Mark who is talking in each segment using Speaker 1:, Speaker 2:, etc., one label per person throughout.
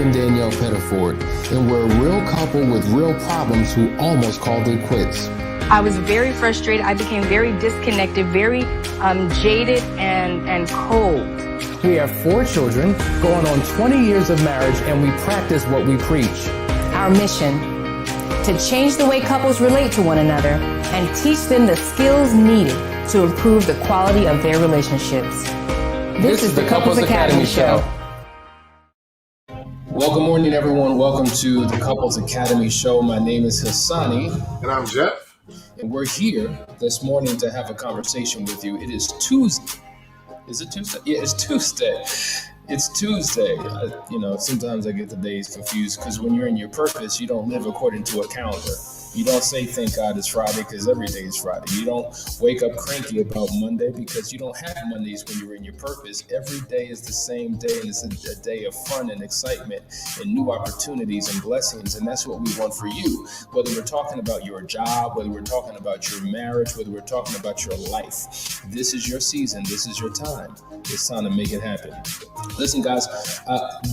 Speaker 1: and Danielle Pettiford, and we're a real couple with real problems who almost called it quits.
Speaker 2: I was very frustrated. I became very disconnected, very jaded and cold.
Speaker 3: We have 4 children, going on 20 years of marriage, and we practice what we preach.
Speaker 4: Our mission, to change the way couples relate to one another and teach them the skills needed to improve the quality of their relationships. This is the Couples Academy Show.
Speaker 1: Well, good morning, everyone. Welcome to the Couples Academy Show. My name is Hassani.
Speaker 5: And I'm Jeff.
Speaker 1: And we're here this morning to have a conversation with you. It is Tuesday. Is it Tuesday? Yeah, it's Tuesday. It's Tuesday. Sometimes I get the days confused because when you're in your purpose, you don't live according to a calendar. You don't say, thank God it's Friday, because every day is Friday. You don't wake up cranky about Monday because you don't have Mondays when you're in your purpose. Every day is the same day, and it's a day of fun and excitement and new opportunities and blessings, and that's what we want for you. Whether we're talking about your job, whether we're talking about your marriage, whether we're talking about your life, this is your season. This is your time. It's time to make it happen. Listen, guys,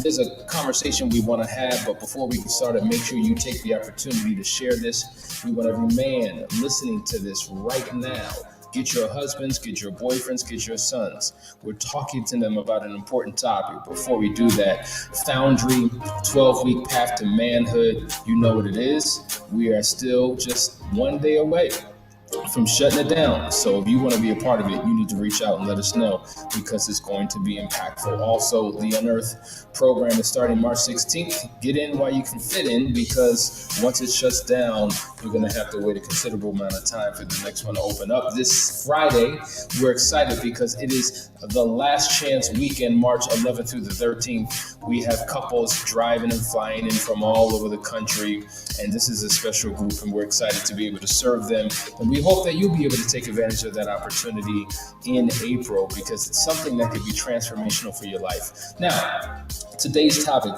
Speaker 1: there's a conversation we want to have, but before we get started, make sure you take the opportunity to share this. We want every man listening to this right now. Get your husbands, get your boyfriends, get your sons. We're talking to them about an important topic. Before we do that, Foundry, 12-week path to manhood. You know what it is. We are still just one day away from shutting it down. So if you want to be a part of it, you need to reach out and let us know because it's going to be impactful. Also, the UNEARTHED program is starting March 16th. Get in while you can fit in, because once it shuts down, you're going to have to wait a considerable amount of time for the next one to open up. This Friday, we're excited because it is the last chance weekend, March 11th through the 13th. We have couples driving and flying in from all over the country, and this is a special group, and we're excited to be able to serve them. And we hope that you'll be able to take advantage of that opportunity in April, because it's something that could be transformational for your life. Now, today's topic,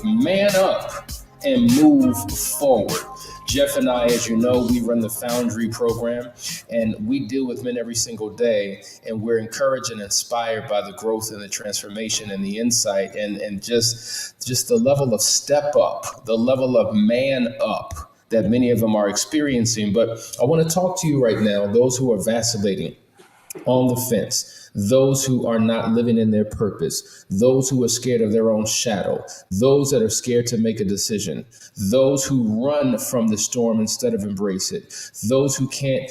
Speaker 1: man up and move forward. Jeff and I, as you know, we run the Foundry program, and we deal with men every single day, and we're encouraged and inspired by the growth and the transformation and the insight and just the level of step up, the level of man up that many of them are experiencing. But I want to talk to you right now, those who are vacillating on the fence, those who are not living in their purpose, those who are scared of their own shadow, those that are scared to make a decision, those who run from the storm instead of embrace it, those who can't,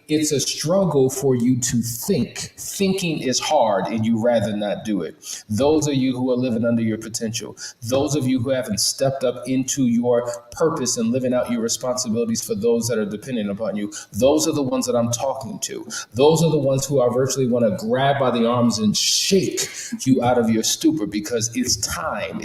Speaker 1: it's a struggle for you to think. Thinking is hard and you rather not do it. Those of you who are living under your potential, those of you who haven't stepped up into your purpose and living out your responsibilities for those that are dependent upon you, those are the ones that I'm talking to. Those are the ones who I virtually want to grab by the arms and shake you out of your stupor, because it's time.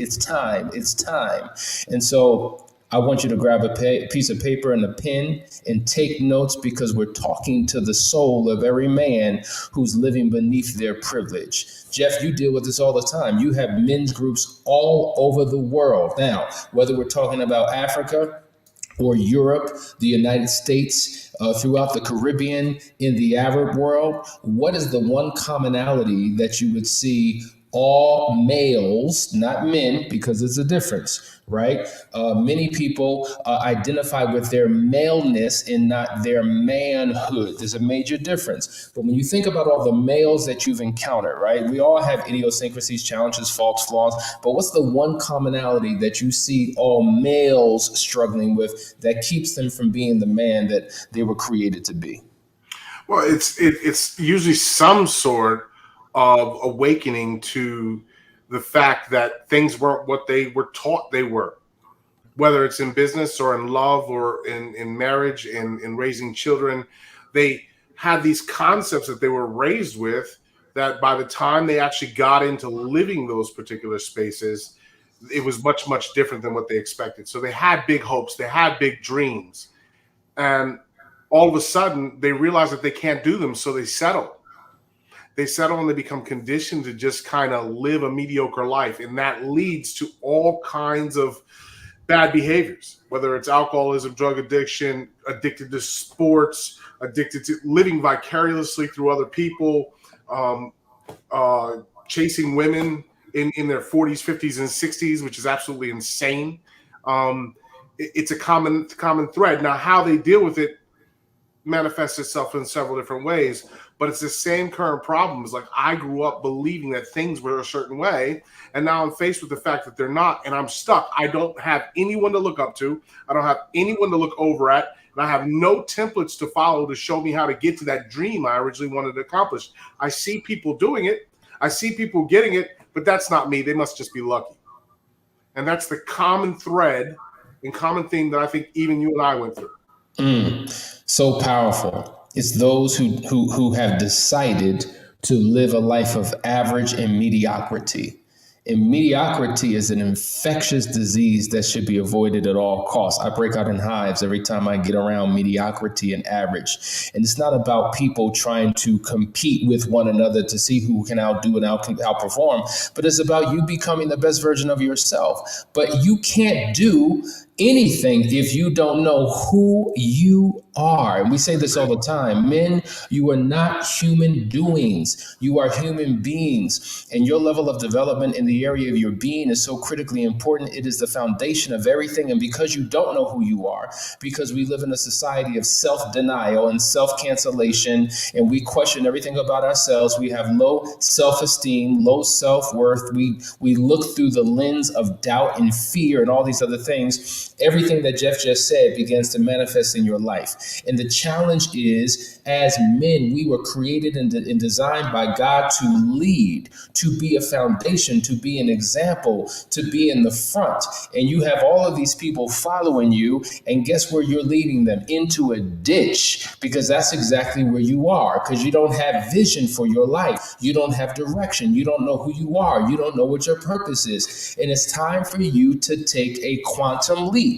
Speaker 1: And so I want you to grab a piece of paper and a pen and take notes, because we're talking to the soul of every man who's living beneath their privilege. Jeff, you deal with this all the time. You have men's groups all over the world. Now, whether we're talking about Africa or Europe, the United States, throughout the Caribbean, in the Arab world, what is the one commonality that you would see all males, not men, because there's a difference, right? Many people identify with their maleness and not their manhood. There's a major difference. But when you think about all the males that you've encountered, right? We all have idiosyncrasies, challenges, faults, flaws. But what's the one commonality that you see all males struggling with that keeps them from being the man that they were created to be?
Speaker 5: Well, it's usually some sort of awakening to the fact that things weren't what they were taught they were, whether it's in business or in love or in marriage, in raising children. They had these concepts that they were raised with that by the time they actually got into living those particular spaces, it was much, much different than what they expected. So they had big hopes, they had big dreams, and all of a sudden they realize that they can't do them, so they settle. They settle and they become conditioned to just kind of live a mediocre life. And that leads to all kinds of bad behaviors, whether it's alcoholism, drug addiction, addicted to sports, addicted to living vicariously through other people, chasing women in their 40s, 50s, and 60s, which is absolutely insane. It's a common thread. Now, how they deal with it manifests itself in several different ways, but it's the same current problems. Like, I grew up believing that things were a certain way, and now I'm faced with the fact that they're not, and I'm stuck. I don't have anyone to look up to. I don't have anyone to look over at, and I have no templates to follow to show me how to get to that dream I originally wanted to accomplish. I see people doing it. I see people getting it, but that's not me. They must just be lucky. And that's the common thread and common theme that I think even you and I went through.
Speaker 1: So powerful. It's those who have decided to live a life of average and mediocrity. And mediocrity is an infectious disease that should be avoided at all costs. I break out in hives every time I get around mediocrity and average. And it's not about people trying to compete with one another to see who can outdo and outperform, but it's about you becoming the best version of yourself. But you can't do anything if you don't know who you are. And we say this all the time. Men, you are not human doings. You are human beings. And your level of development in the area of your being is so critically important. It is the foundation of everything. And because you don't know who you are, because we live in a society of self-denial and self-cancellation, and we question everything about ourselves, we have low self-esteem, low self-worth. We look through the lens of doubt and fear and all these other things. Everything that Jeff just said begins to manifest in your life. And the challenge is, as men, we were created and designed by God to lead, to be a foundation, to be an example, to be in the front. And you have all of these people following you, and guess where you're leading them? Into a ditch, because that's exactly where you are, because you don't have vision for your life. You don't have direction. You don't know who you are. You don't know what your purpose is. And it's time for you to take a quantum leap.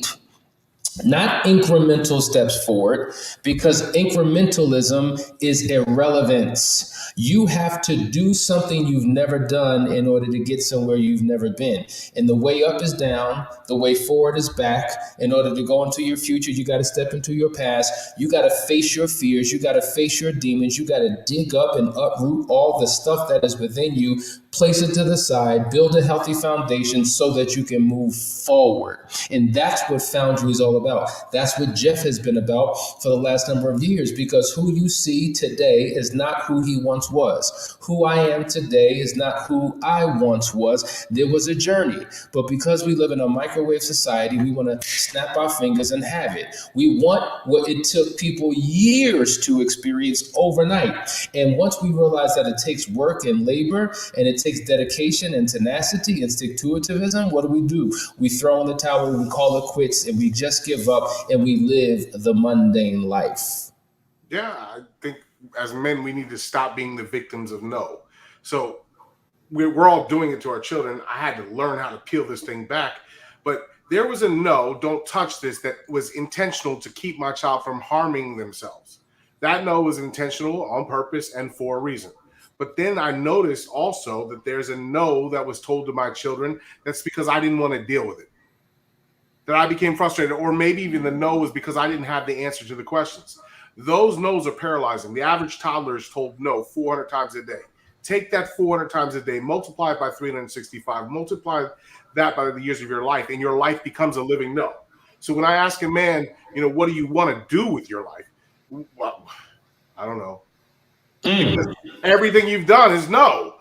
Speaker 1: Not incremental steps forward, because incrementalism is irrelevance. You have to do something you've never done in order to get somewhere you've never been. And the way up is down, the way forward is back. In order to go into your future, you got to step into your past. You got to face your fears. You got to face your demons. You got to dig up and uproot all the stuff that is within you, place it to the side, build a healthy foundation so that you can move forward. And that's what Foundry is all about. That's what Jeff has been about for the last number of years, because who you see today is not who he once was. Who I am today is not who I once was. There was a journey, but because we live in a microwave society, we want to snap our fingers and have it. We want what it took people years to experience overnight. And once we realize that it takes work and labor, and it takes dedication and tenacity and stick-to-itivism, what do? We throw in the towel, we call it quits, and we just give up, and we live the mundane life.
Speaker 5: Yeah, I think as men, we need to stop being the victims of no. So we're all doing it to our children. I had to learn how to peel this thing back. But there was a no, don't touch this, that was intentional to keep my child from harming themselves. That no was intentional, on purpose, and for a reason. But then I noticed also that there's a no that was told to my children that's because I didn't want to deal with it, that I became frustrated, or maybe even the no was because I didn't have the answer to the questions. Those no's are paralyzing. The average toddler is told no 400 times a day. Take that 400 times a day, multiply it by 365, multiply that by the years of your life, and your life becomes a living no. So when I ask a man, what do you want to do with your life? Well, I don't know. Everything you've done is no.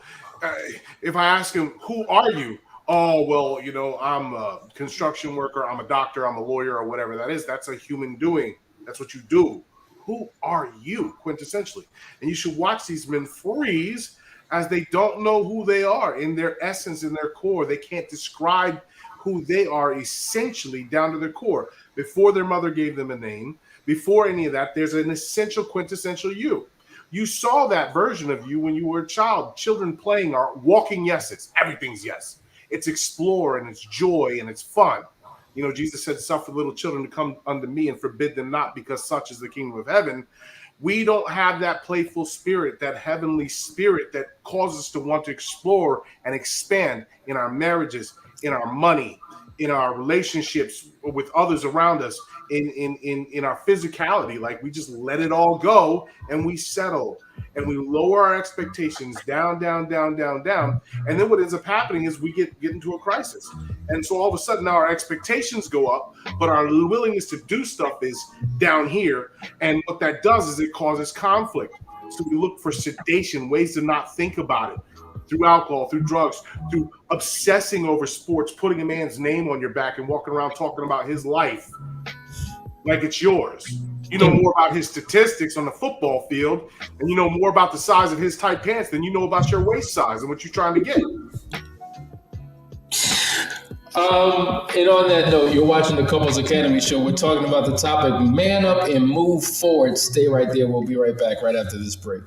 Speaker 5: If I ask him, who are you? Oh, well, I'm a construction worker, I'm a doctor, I'm a lawyer, or whatever that is. That's a human doing. That's what you do. Who are you, quintessentially? And you should watch these men freeze as they don't know who they are in their essence, in their core. They can't describe who they are essentially down to their core. Before their mother gave them a name, before any of that, there's an essential, quintessential you. You saw that version of you when you were a child. Children playing are walking yeses. Everything's yes. It's explore and it's joy and it's fun. Jesus said, suffer little children to come unto me and forbid them not, because such is the kingdom of heaven. We don't have that playful spirit, that heavenly spirit that causes us to want to explore and expand in our marriages, in our money, in our relationships with others around us, in our physicality. Like, we just let it all go and we settle. and we lower our expectations down. And then what ends up happening is we get into a crisis. And so all of a sudden now our expectations go up, but our willingness to do stuff is down here. And what that does is it causes conflict. So we look for sedation, ways to not think about it, through alcohol, through drugs, through obsessing over sports, putting a man's name on your back and walking around talking about his life like it's yours. You know more about his statistics on the football field, and you know more about the size of his tight pants than you know about your waist size and what you're trying to get.
Speaker 1: And on that note, you're watching the Couples Academy show. We're talking about the topic, man up and move forward. Stay right there. We'll be right back right after this break.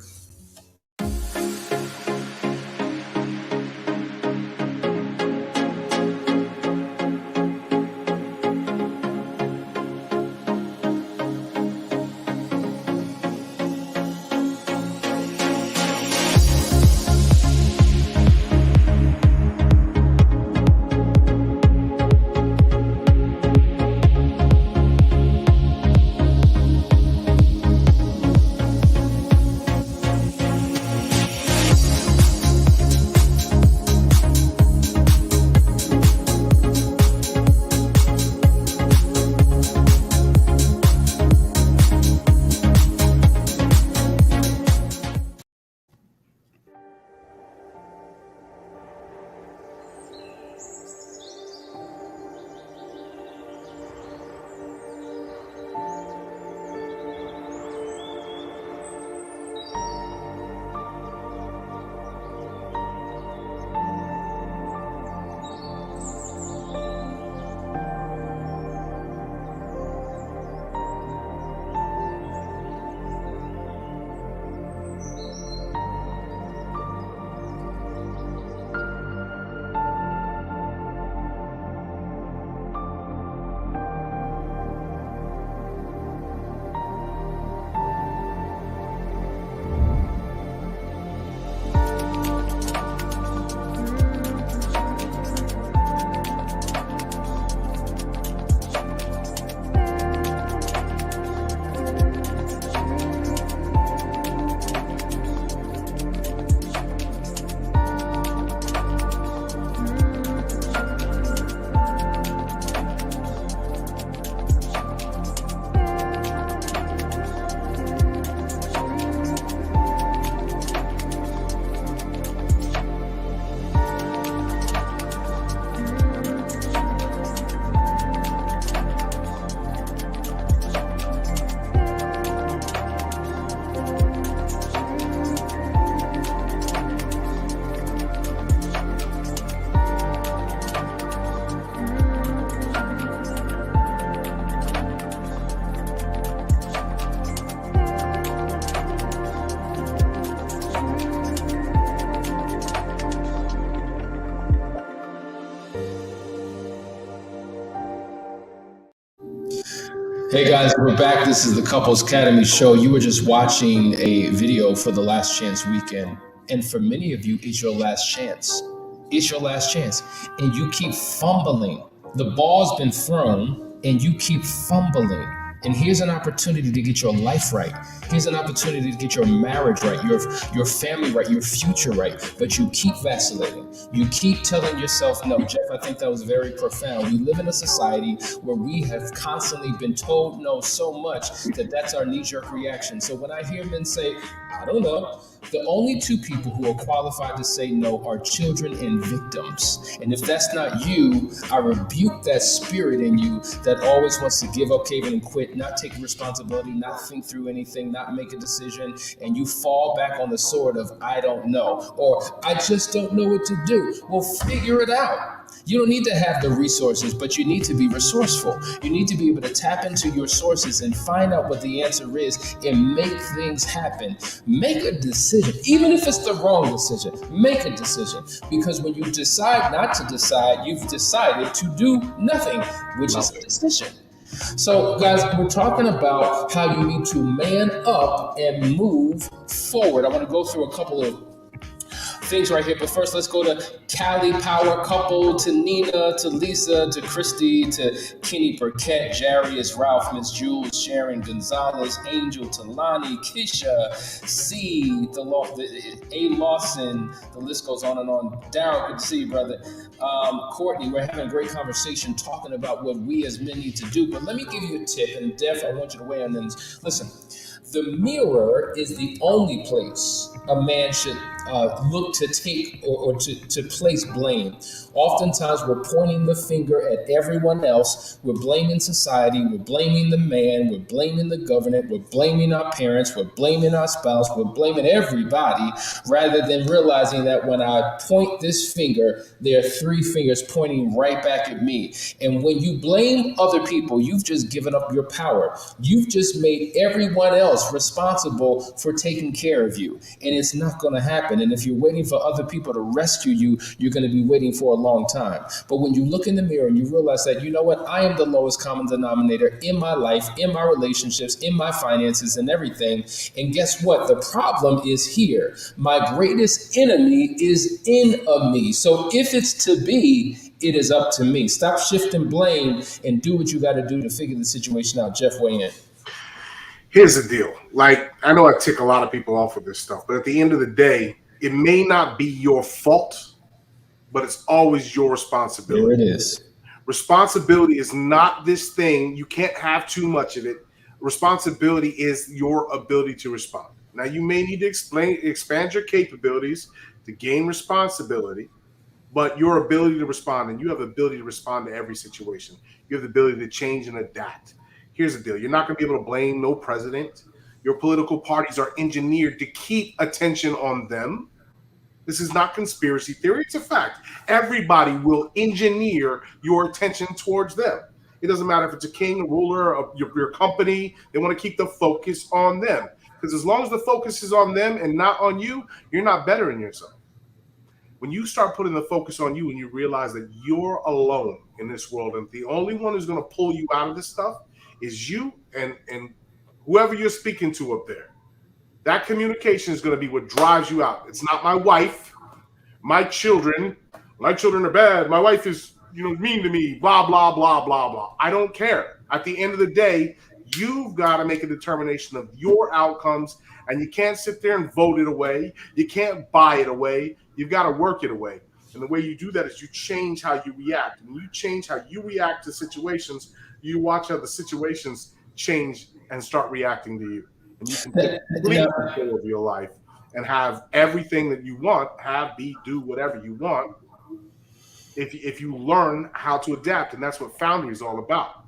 Speaker 1: Hey guys, we're back. This is the Couples Academy show. You were just watching a video for the Last Chance weekend. And for many of you, it's your last chance. It's your last chance. And you keep fumbling. The ball's been thrown and you keep fumbling. And here's an opportunity to get your life right. Here's an opportunity to get your marriage right, your family right, your future right. But you keep vacillating. You keep telling yourself, no, Jeff, I think that was very profound. We live in a society where we have constantly been told no so much that that's our knee-jerk reaction. So when I hear men say, I don't know, the only two people who are qualified to say no are children and victims. And if that's not you, I rebuke that spirit in you that always wants to give up, cave in, and quit, not take responsibility, not think through anything, not make a decision, and you fall back on the sword of I don't know, or I just don't know what to do. Well, figure it out. You don't need to have the resources, but you need to be resourceful. You need to be able to tap into your sources and find out what the answer is and make things happen. Make a decision, even if it's the wrong decision. Make a decision, because when you decide not to decide, you've decided to do nothing, which is a decision. So, guys, we're talking about how you need to man up and move forward. I want to go through a couple of things right here, but first let's go to Cali Power Couple, to Nina, to Lisa, to Christy, to Kenny Burkett, Jarius, Ralph, Miss Jules, Sharon, Gonzalez, Angel, Talani, Kisha, C, A. Lawson, the list goes on and on. Daryl, good to see you, brother. Courtney, we're having a great conversation talking about what we as men need to do, but let me give you a tip, and Def, I want you to weigh in on this. Listen, the mirror is the only place a man should look to take or to place blame. Oftentimes, we're pointing the finger at everyone else. We're blaming society. We're blaming the man. We're blaming the government. We're blaming our parents. We're blaming our spouse. We're blaming everybody, rather than realizing that when I point this finger, there are three fingers pointing right back at me. And when you blame other people, you've just given up your power. You've just made everyone else responsible for taking care of you. And it's not going to happen. And if you're waiting for other people to rescue you, you're going to be waiting for a long time. But when you look in the mirror and you realize that, you know what, I am the lowest common denominator in my life, in my relationships, in my finances, and everything. And guess what? The problem is here. My greatest enemy is in me. So if it's to be, it is up to me. Stop shifting blame and do what you got to do to figure the situation out. Jeff, weigh in.
Speaker 5: Here's the deal. Like, I know I tick a lot of people off with this stuff, but at the end of the day, it may not be your fault, but it's always your responsibility.
Speaker 1: There it is.
Speaker 5: Responsibility is not this thing. You can't have too much of it. Responsibility is your ability to respond. Now, you may need to expand your capabilities to gain responsibility, but your ability to respond, and you have the ability to respond to every situation. You have the ability to change and adapt. Here's the deal. You're not going to be able to blame no president. Your political parties are engineered to keep attention on them. This is not conspiracy theory. It's a fact. Everybody will engineer your attention towards them. It doesn't matter if it's a king, a ruler, of your company. They want to keep the focus on them. Because as long as the focus is on them and not on you, you're not bettering yourself. When you start putting the focus on you and you realize that you're alone in this world and the only one who's going to pull you out of this stuff is you and whoever you're speaking to up there. That communication is going to be what drives you out. It's not my wife, my children. My children are bad. My wife is, mean to me, blah, blah, blah, blah, blah. I don't care. At the end of the day, you've got to make a determination of your outcomes, and you can't sit there and vote it away. You can't buy it away. You've got to work it away. And the way you do that is you change how you react. When you change how you react to situations, you watch how the situations change and start reacting to you. And you can take complete control of your life and have everything that you want, do whatever you want, if you learn how to adapt. And that's what Foundry is all about.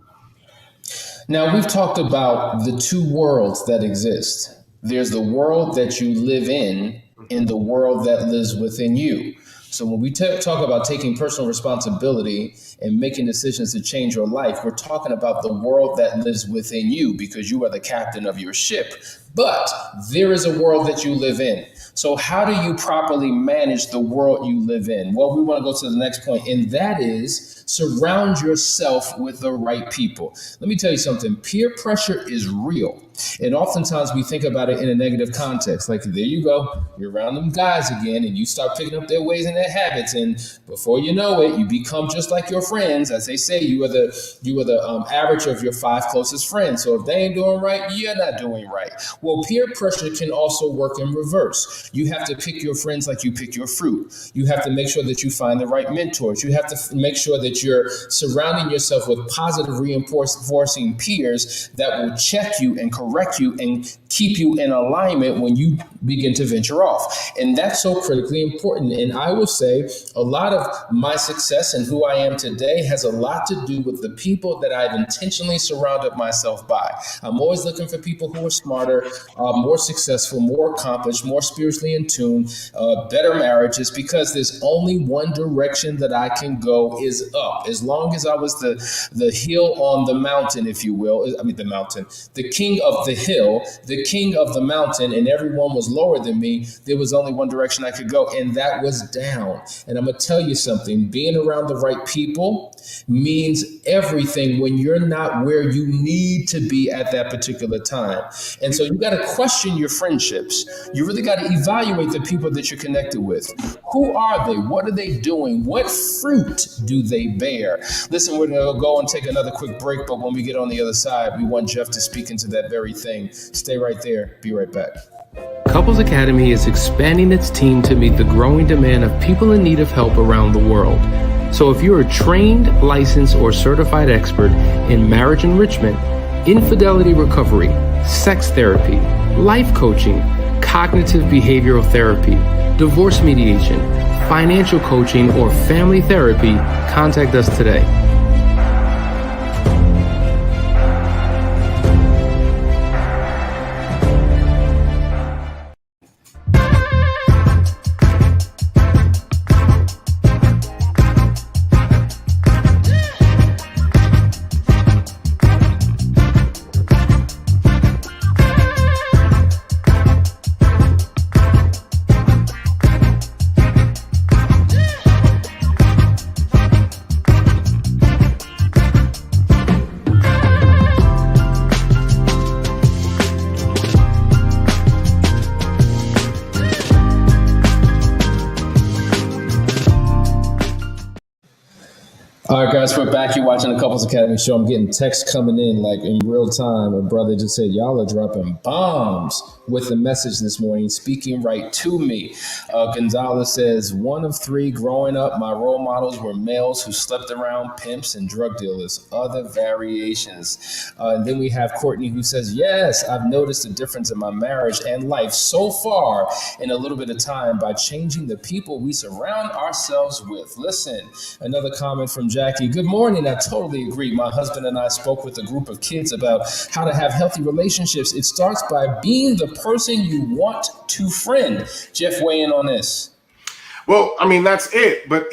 Speaker 1: Now, we've talked about the two worlds that exist. There's the world that you live in and the world that lives within you. So when we talk about taking personal responsibility and making decisions to change your life, we're talking about the world that lives within you, because you are the captain of your ship. But there is a world that you live in. So how do you properly manage the world you live in? Well, we want to go to the next point, and that is surround yourself with the right people. Let me tell you something. Peer pressure is real. And oftentimes we think about it in a negative context. Like, there you go, you're around them guys again, and you start picking up their ways and their habits. And before you know it, you become just like your friends. As they say, you are the average of your 5 closest friends. So if they ain't doing right, you're not doing right. Well, peer pressure can also work in reverse. You have to pick your friends like you pick your fruit. You have to make sure that you find the right mentors. You have to make sure that you're surrounding yourself with positive reinforcing peers that will check you and correct you and keep you in alignment when you begin to venture off. And that's so critically important. And I will say a lot of my success and who I am today has a lot to do with the people that I've intentionally surrounded myself by. I'm always looking for people who are smarter, more successful, more accomplished, more spiritually in tune, better marriages, because there's only one direction that I can go is up. As long as I was the hill on the mountain, if you will, the king of the hill, the king of the mountain, and everyone was lower than me, there was only one direction I could go, and that was down. And I'm going to tell you something, being around the right people means everything when you're not where you need to be at that particular time. And so you got to question your friendships. You really got to evaluate the people that you're connected with. Who are they? What are they doing? What fruit do they bear? Listen, we're going to go and take another quick break, but when we get on the other side, we want Jeff to speak into that very thing. Stay right there. Be right back.
Speaker 3: Couples Academy is expanding its team to meet the growing demand of people in need of help around the world. So if you're a trained, licensed, or certified expert in marriage enrichment, infidelity recovery, sex therapy, life coaching, cognitive behavioral therapy, divorce mediation, financial coaching, or family therapy, contact us today.
Speaker 1: All right, guys, we're back. You're watching the Couples Academy show. I'm getting texts coming in like in real time. A brother just said, y'all are dropping bombs with the message this morning, speaking right to me. Gonzalez says, one of three growing up, my role models were males who slept around pimps and drug dealers, other variations. And then we have Courtney who says, yes, I've noticed a difference in my marriage and life so far in a little bit of time by changing the people we surround ourselves with. Listen, another comment from Jackie. Good morning. I totally agree. My husband and I spoke with a group of kids about how to have healthy relationships. It starts by being the person you want to friend. Jeff, weigh in on this.
Speaker 5: Well, I mean, that's it. But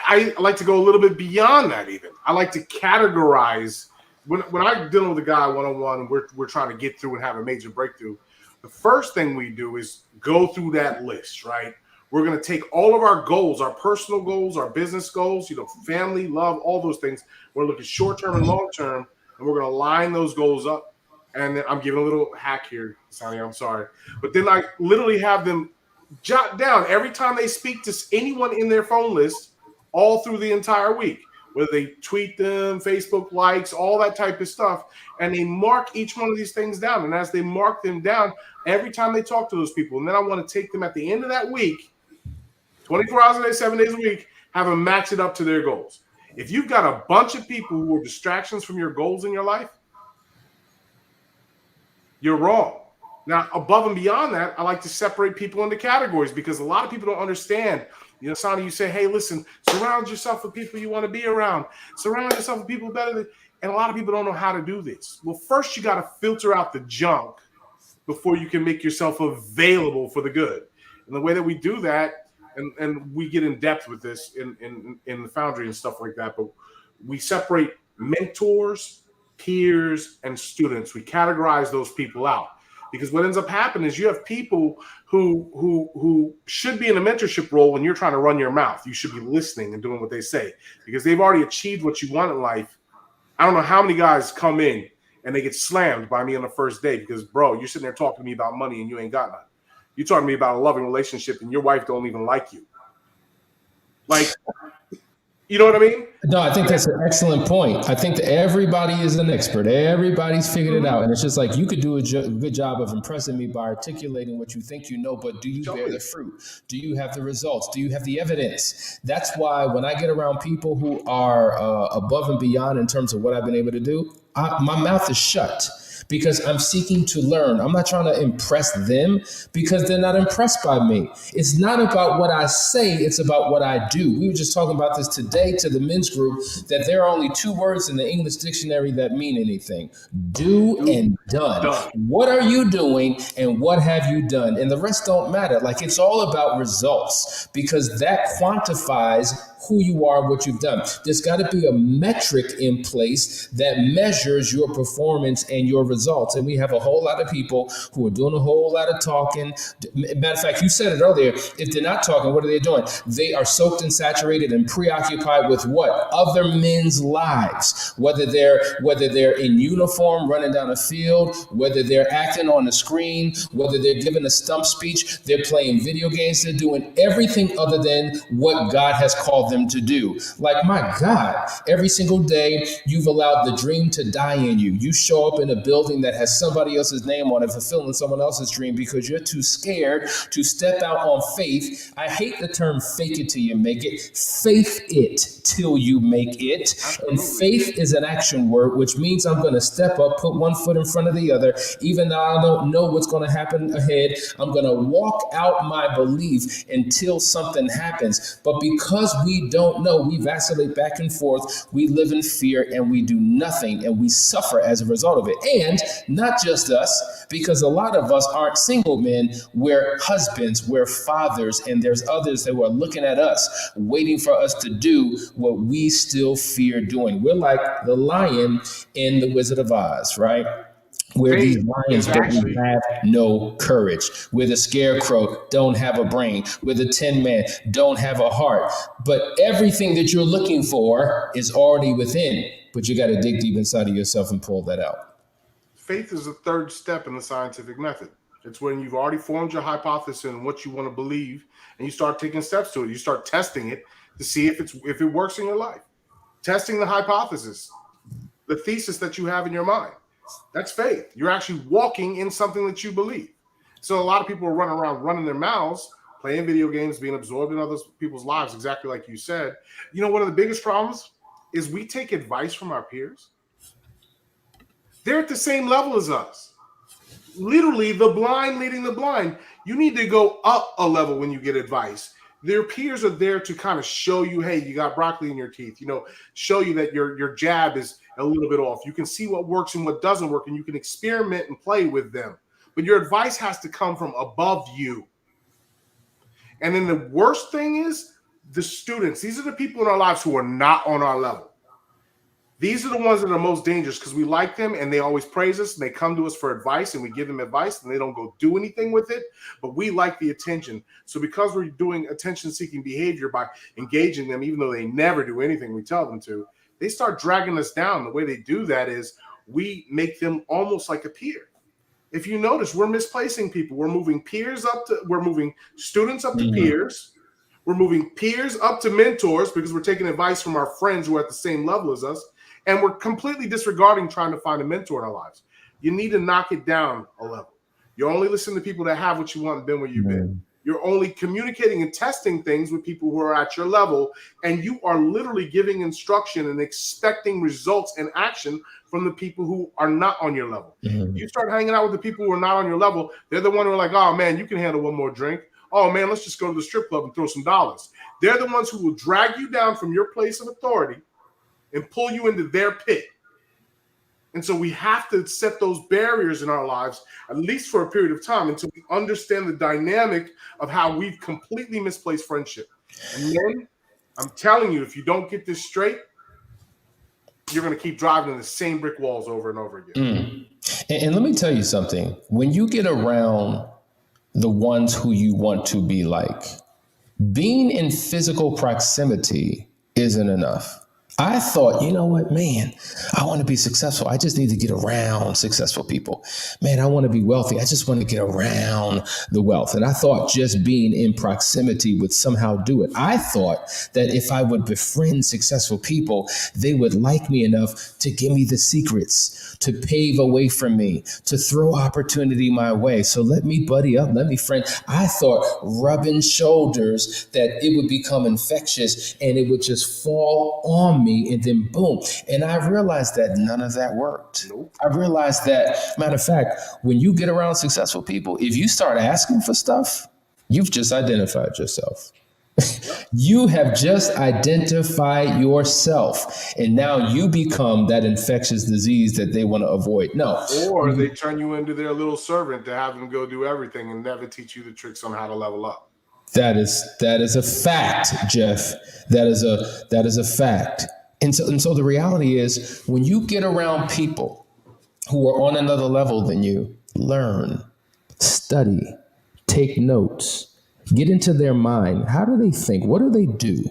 Speaker 5: I like to go a little bit beyond that even. I like to categorize. When I'm dealing with a guy one-on-one, we're trying to get through and have a major breakthrough. The first thing we do is go through that list, right? We're going to take all of our goals, our personal goals, our business goals, family, love, all those things. We're looking short-term and long-term, and we're going to line those goals up. And then I'm giving a little hack here, Sonny, I'm sorry. But then I literally have them jot down every time they speak to anyone in their phone list all through the entire week, whether they tweet them, Facebook likes, all that type of stuff. And they mark each one of these things down. And as they mark them down, every time they talk to those people, and then I want to take them at the end of that week, 24 hours a day, 7 days a week, have them match it up to their goals. If you've got a bunch of people who are distractions from your goals in your life, you're wrong. Now, above and beyond that, I like to separate people into categories because a lot of people don't understand. Sonny, you say, hey, listen, surround yourself with people you want to be around. Surround yourself with people better than, and a lot of people don't know how to do this. Well, first you got to filter out the junk before you can make yourself available for the good. And the way that we do that, and we get in depth with this in the Foundry and stuff like that, but we separate mentors, peers, and students. We categorize those people out because what ends up happening is you have people who should be in a mentorship role when you're trying to run your mouth. You should be listening and doing what they say because they've already achieved what you want in life. I don't know how many guys come in and they get slammed by me on the first day because, bro, you're sitting there talking to me about money and you ain't got none. You're talking to me about a loving relationship and your wife don't even like you. Like, you know what I mean?
Speaker 1: No, I think that's an excellent point. I think that everybody is an expert. Everybody's figured it out. And it's just like you could do a good job of impressing me by articulating what you think you know, but do you bear the fruit? Do you have the results? Do you have the evidence? That's why when I get around people who are above and beyond in terms of what I've been able to do, my mouth is shut. Because I'm seeking to learn. I'm not trying to impress them because they're not impressed by me. It's not about what I say, it's about what I do. We were just talking about this today to the men's group, that there are only 2 words in the English dictionary that mean anything. Do and done. What are you doing and what have you done? And the rest don't matter. Like, it's all about results because that quantifies who you are, what you've done. There's got to be a metric in place that measures your performance and your results. And we have a whole lot of people who are doing a whole lot of talking. Matter of fact, you said it earlier. If they're not talking, what are they doing? They are soaked and saturated and preoccupied with what? Other men's lives. Whether they're in uniform running down a field, whether they're acting on the screen, whether they're giving a stump speech, they're playing video games, they're doing everything other than what God has called them to do. Like, my God, every single day you've allowed the dream to die in you. You show up in a building that has somebody else's name on it, fulfilling someone else's dream because you're too scared to step out on faith. I hate the term fake it till you make it. Faith it till you make it. And faith is an action word, which means I'm going to step up, put one foot in front of the other, even though I don't know what's going to happen ahead. I'm going to walk out my belief until something happens. But because we don't know, we vacillate back and forth, we live in fear, and we do nothing, and we suffer as a result of it. And not just us, because a lot of us aren't single men, we're husbands, we're fathers, and there's others that are looking at us, waiting for us to do what we still fear doing. We're like the lion in The Wizard of Oz, right? Where these lions don't have no courage, where the scarecrow don't have a brain, where the Tin Man don't have a heart. But everything that you're looking for is already within, but you got to dig deep inside of yourself and pull that out.
Speaker 5: Faith is the third step in the scientific method. It's when you've already formed your hypothesis and what you want to believe, and you start taking steps to it. You start testing it to see if it works in your life. Testing the hypothesis, the thesis that you have in your mind. That's faith. You're actually walking in something that you believe. So a lot of people are running around, running their mouths, playing video games, being absorbed in other people's lives, exactly like you said. You know, one of the biggest problems is we take advice from our peers. They're at the same level as us. Literally, the blind leading the blind. You need to go up a level when you get advice. Their peers are there to kind of show you, hey, you got broccoli in your teeth, show you that your jab is a little bit off. You can see what works and what doesn't work, and you can experiment and play with them. But your advice has to come from above you. And then the worst thing is the students. These are the people in our lives who are not on our level. These are the ones that are most dangerous because we like them and they always praise us and they come to us for advice and we give them advice and they don't go do anything with it. But we like the attention. So because we're doing attention-seeking behavior by engaging them, even though they never do anything we tell them to, they start dragging us down. The way they do that is we make them almost like a peer. If you notice, we're misplacing people. We're moving students up to peers. We're moving peers up to mentors because we're taking advice from our friends who are at the same level as us. And we're completely disregarding trying to find a mentor in our lives. You need to knock it down a level. You only listen to people that have what you want and been where you've been. You're only communicating and testing things with people who are at your level, and you are literally giving instruction and expecting results and action from the people who are not on your level. You start hanging out with the people who are not on your level, they're the one who are like, oh man, you can handle one more drink. Oh man, let's just go to the strip club and throw some dollars. They're the ones who will drag you down from your place of authority and pull you into their pit. And so we have to set those barriers in our lives, at least for a period of time, until we understand the dynamic of how we've completely misplaced friendship. And then I'm telling you, if you don't get this straight, you're going to keep driving in the same brick walls over and over again.
Speaker 1: And let me tell you something. When you get around the ones who you want to be like, being in physical proximity isn't enough. I thought, you know what, man, I want to be successful. I just need to get around successful people. Man, I want to be wealthy. I just want to get around the wealth. And I thought just being in proximity would somehow do it. I thought that if I would befriend successful people, they would like me enough to give me the secrets, to pave a way for me, to throw opportunity my way. So let me buddy up, let me friend. I thought rubbing shoulders that it would become infectious and it would just fall on me. And then boom. And I realized that none of that worked.
Speaker 5: Nope.
Speaker 1: I realized that, matter of fact, when you get around successful people, if you start asking for stuff, you've just identified yourself. You have just identified yourself. And now you become that infectious disease that they want to avoid. No.
Speaker 5: Or they turn you into their little servant to have them go do everything and never teach you the tricks on how to level up.
Speaker 1: That is a fact, Jeff. That is a fact. And so the reality is when you get around people who are on another level than you. Learn, study, take notes, get into their mind. How do they think? What do they do?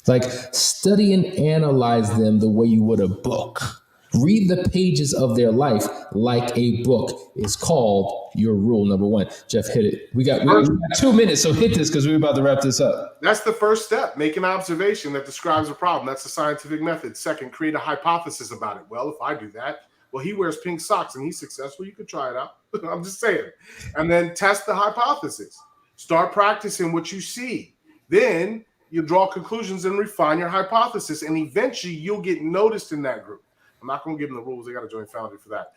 Speaker 1: Like, study and analyze them the way you would a book. Read the pages of their life like a book. It's called your rule number one. Jeff, hit it. We got 2 minutes, so hit this because we're about to wrap this up.
Speaker 5: That's the first step. Make an observation that describes a problem. That's the scientific method. Second, create a hypothesis about it. Well, if I do that, well, he wears pink socks and he's successful. You could try it out. I'm just saying. And then test the hypothesis. Start practicing what you see. Then you draw conclusions and refine your hypothesis. And eventually you'll get noticed in that group. I'm not going to give them the rules. They got to join Foundry for that.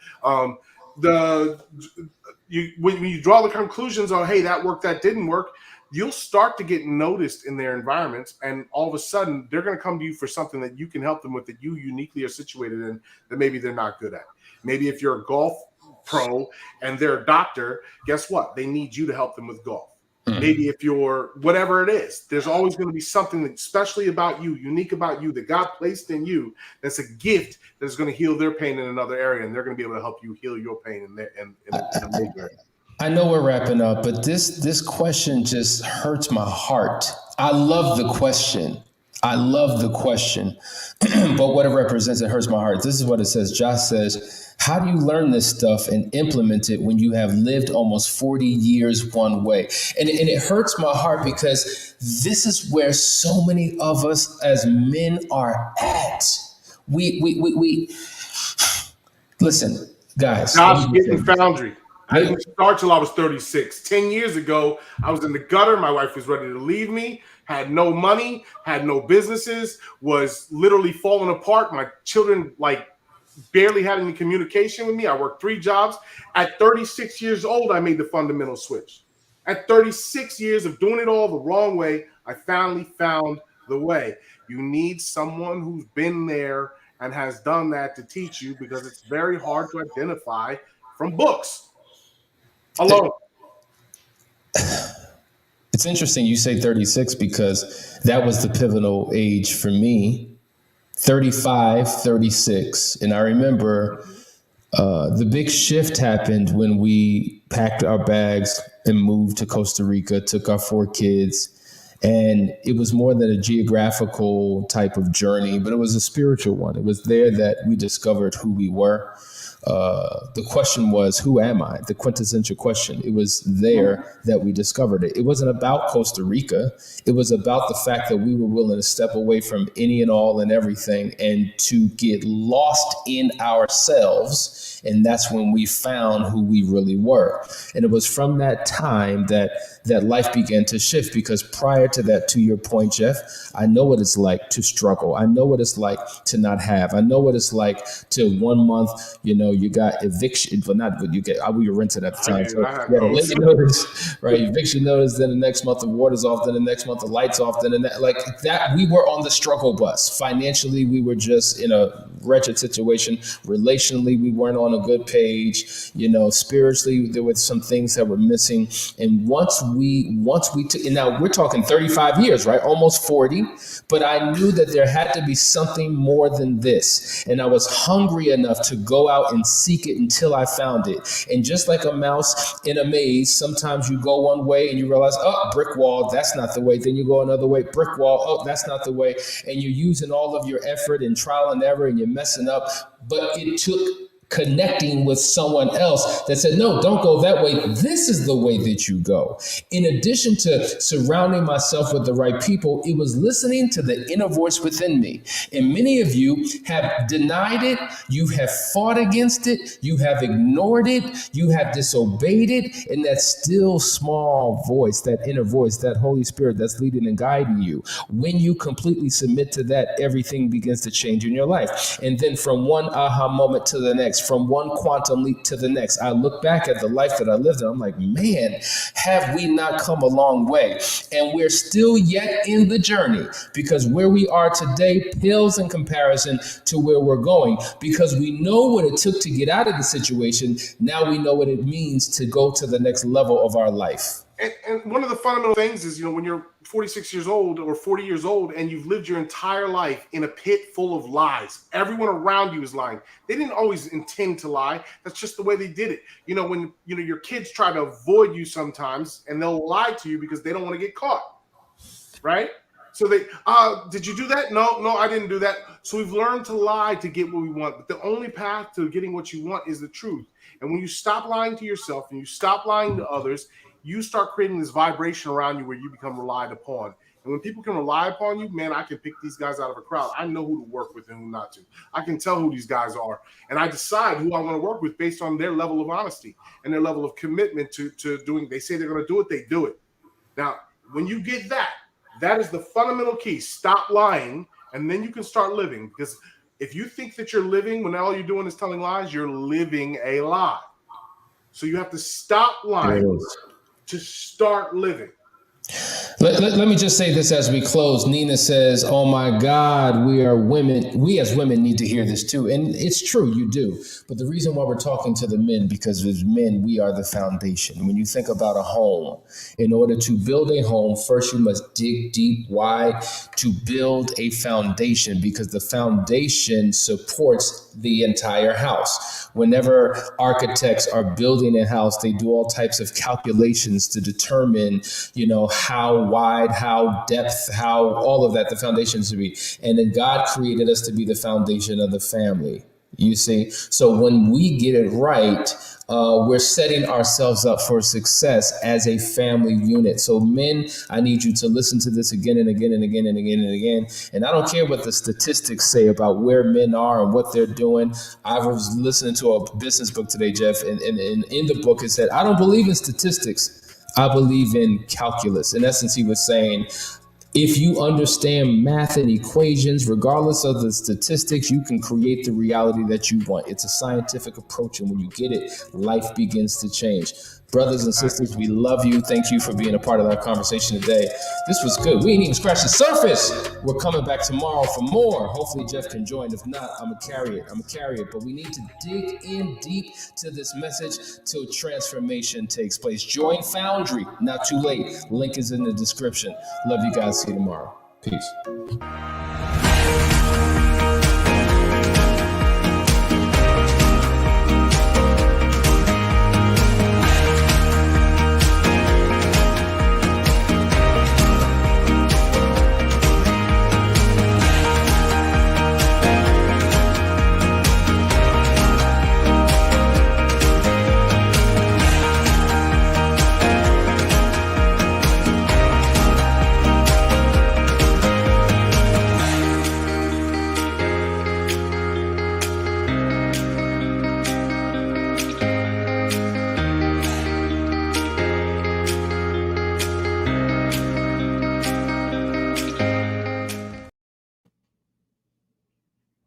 Speaker 5: When you draw the conclusions on, hey, that worked, that didn't work, you'll start to get noticed in their environments. And all of a sudden, they're going to come to you for something that you can help them with, that you uniquely are situated in, that maybe they're not good at. Maybe if you're a golf pro and they're a doctor, guess what? They need you to help them with golf. Maybe if you're whatever it is, there's always going to be something that's specially about you, unique about you, that God placed in you, that's a gift that's going to heal their pain in another area, and they're going to be able to help you heal your pain in a big area.
Speaker 1: I know we're wrapping up, but this question just hurts my heart. I love the question. But what it represents, it hurts my heart. This is what it says. Josh says, how do you learn this stuff and implement it when you have lived almost 40 years one way? And it hurts my heart because this is where so many of us as men are at. We listen, guys.
Speaker 5: Josh getting Foundry. I didn't start till I was 36. 10 years ago, I was in the gutter. My wife was ready to leave me, had no money, had no businesses, was literally falling apart. My children, barely had any communication with me. I worked 3 jobs. At 36 years old, I made the fundamental switch. At 36 years of doing it all the wrong way, I finally found the way. You need someone who's been there and has done that to teach you, because it's very hard to identify from books alone.
Speaker 1: It's interesting you say 36 because that was the pivotal age for me. 35, 36. And I remember the big shift happened when we packed our bags and moved to Costa Rica, took our 4 kids. And it was more than a geographical type of journey, but it was a spiritual one. It was there that we discovered who we were. The question was, who am I? The quintessential question. It was there that we discovered it. It wasn't about Costa Rica. It was about the fact that we were willing to step away from any and all and everything and to get lost in ourselves. And that's when we found who we really were. And it was from that time that life began to shift, because prior to that, to your point, Jeff, I know what it's like to struggle. I know what it's like to not have. I know what it's like to 1 month, you got eviction, but not what you get. We were rented at the time. So you had a late notice, right? Eviction notice, then the next month the water's off, then the next month the lights off, then that. We were on the struggle bus. Financially, we were just in a wretched situation. Relationally, we weren't on a good page. Spiritually, there were some things that were missing. And once we took, and now we're talking 35 years, right? Almost 40. But I knew that there had to be something more than this. And I was hungry enough to go out and seek it until I found it. And just like a mouse in a maze, sometimes you go one way and you realize, oh, brick wall, that's not the way. Then you go another way, brick wall, oh, that's not the way. And you're using all of your effort and trial and error and you're messing up. But it took connecting with someone else that said, no, don't go that way. This is the way that you go. In addition to surrounding myself with the right people, it was listening to the inner voice within me. And many of you have denied it. You have fought against it. You have ignored it. You have disobeyed it. And that still small voice, that inner voice, that Holy Spirit that's leading and guiding you. When you completely submit to that, everything begins to change in your life. And then from one aha moment to the next, from one quantum leap to the next, I look back at the life that I lived and I'm like, man, have we not come a long way? And we're still yet in the journey, because where we are today pales in comparison to where we're going, because we know what it took to get out of the situation. Now we know what it means to go to the next level of our life.
Speaker 5: And one of the fundamental things is, when you're 46 years old or 40 years old and you've lived your entire life in a pit full of lies, everyone around you is lying. They didn't always intend to lie. That's just the way they did it. When your kids try to avoid you sometimes, and they'll lie to you because they don't want to get caught, right? So they, did you do that? No, I didn't do that. So we've learned to lie to get what we want. But the only path to getting what you want is the truth. And when you stop lying to yourself and you stop lying to others, you start creating this vibration around you where you become relied upon. And when people can rely upon you, man, I can pick these guys out of a crowd. I know who to work with and who not to. I can tell who these guys are. And I decide who I want to work with based on their level of honesty and their level of commitment to doing. They say they're going to do it, they do it. Now, when you get that is the fundamental key. Stop lying, and then you can start living. Because if you think that you're living when all you're doing is telling lies, you're living a lie. So you have to stop lying to start living.
Speaker 1: Let me just say this as we close. Nina says, oh my God, we are women. We as women need to hear this too. And it's true, you do. But the reason why we're talking to the men, because as men, we are the foundation. When you think about a home, in order to build a home, first you must dig deep, wide, to build a foundation, because the foundation supports the entire house. Whenever architects are building a house, they do all types of calculations to determine, how wide, how depth, how all of that, the foundation should be. And then God created us to be the foundation of the family. You see? So when we get it right, we're setting ourselves up for success as a family unit. So men, I need you to listen to this again and again and again and again and again. And I don't care what the statistics say about where men are and what they're doing. I was listening to a business book today, Jeff, and in the book it said, I don't believe in statistics. I believe in calculus. In essence, he was saying, if you understand math and equations, regardless of the statistics, you can create the reality that you want. It's a scientific approach, and when you get it, life begins to change. Brothers and sisters, we love you. Thank you for being a part of our conversation today. This was good. We ain't even scratched the surface. We're coming back tomorrow for more. Hopefully Jeff can join. If not, I'm going to carry it. But we need to dig in deep to this message till transformation takes place. Join Foundry. Not too late. Link is in the description. Love you guys. See you tomorrow. Peace.